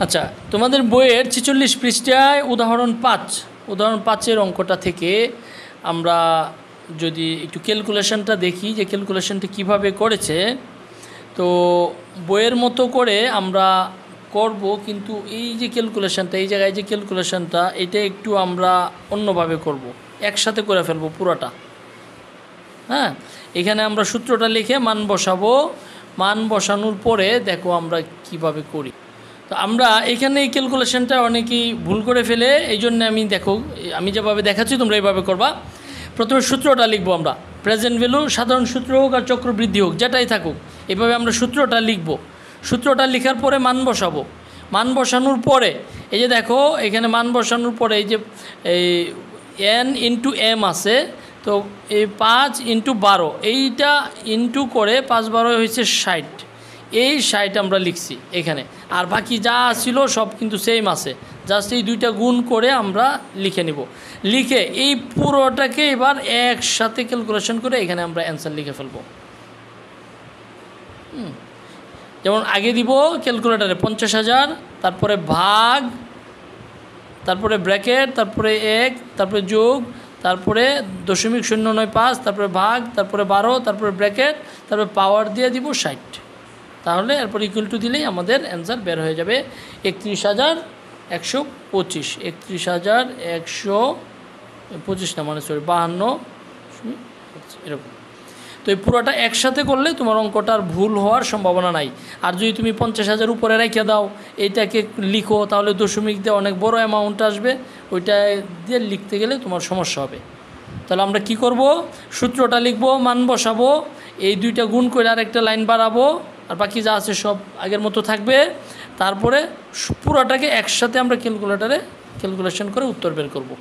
আচ্ছা, তোমাদের বইয়ের 46 পৃষ্ঠায় উদাহরণ 5, উদাহরণ 5-এর অঙ্কটা থেকে আমরা যদি একটু ক্যালকুলেশনটা দেখি যে ক্যালকুলেশনটা কিভাবে করেছে। তো বইয়ের মতো করে আমরা করব, কিন্তু এই যে ক্যালকুলেশনটা, এই জায়গায় যে ক্যালকুলেশনটা, এটা একটু আমরা অন্যভাবে করব, একসাথে করে ফেলবো পুরোটা। হ্যাঁ, এখানে আমরা সূত্রটা লিখে মান বসাবো, মান বসানোর পরে দেখো আমরা কিভাবে করি। তো আমরা এখানে এই ক্যালকুলেশনটা অনেকেই ভুল করে ফেলে, এই জন্য আমি যেভাবে দেখাচ্ছি তোমরা এইভাবে করবা। প্রথমে সূত্রটা লিখবো আমরা, প্রেজেন্ট ভ্যালু সাধারণ সূত্র হোক আর চক্রবৃদ্ধি হোক, যেটাই থাকুক, এভাবে আমরা সূত্রটা লিখব। সূত্রটা লেখার পরে মান বসাবো। মান বসানোর পরে এই যে দেখো এখানে মান বসানোর পরে এই যে এই n ইন্টু এম আছে, তো এই 5 ইন্টু 12, এইটা ইন্টু করে 5 12 হয়েছে 60, এই 60 আমরা লিখছি এখানে। আর বাকি যা ছিল সব কিন্তু সেম আছে, জাস্ট এই দুইটা গুণ করে আমরা লিখে নিব। লিখে এই পুরোটাকে এবার একসাথে ক্যালকুলেশন করে এখানে আমরা অ্যান্সার লিখে ফেলব। যেমন আগে দিব ক্যালকুলেটারে 50,000, তারপরে ভাগ, তারপরে ব্র্যাকেট, তারপরে 1, তারপরে যোগ, তারপরে 0.095, তারপরে ভাগ, তারপরে 12, তারপরে ব্র্যাকেট, তারপরে পাওয়ার দিয়ে দিব 60। তাহলে এরপর ইকুয়াল টু দিলেই আমাদের অ্যান্সার বের হয়ে যাবে 31,125। 31,125 না, মানে সরি 52 এরকম। তো এই পুরোটা একসাথে করলে তোমার অঙ্কটার ভুল হওয়ার সম্ভাবনা নাই। আর যদি তুমি 50,000 উপরে রেখে দাও, এইটাকে লিখো, তাহলে দশমিক দিয়ে অনেক বড় অ্যামাউন্ট আসবে, ওইটা দিয়ে লিখতে গেলে তোমার সমস্যা হবে। তাহলে আমরা কি করব, সূত্রটা লিখবো, মান বসাবো, এই দুইটা গুণ করে আরেকটা লাইন বাড়াবো, আর বাকি যা আছে সব আগের মতো থাকবে। তারপরে পুরোটাকে একসাথে আমরা ক্যালকুলেশন করে উত্তর বের করব।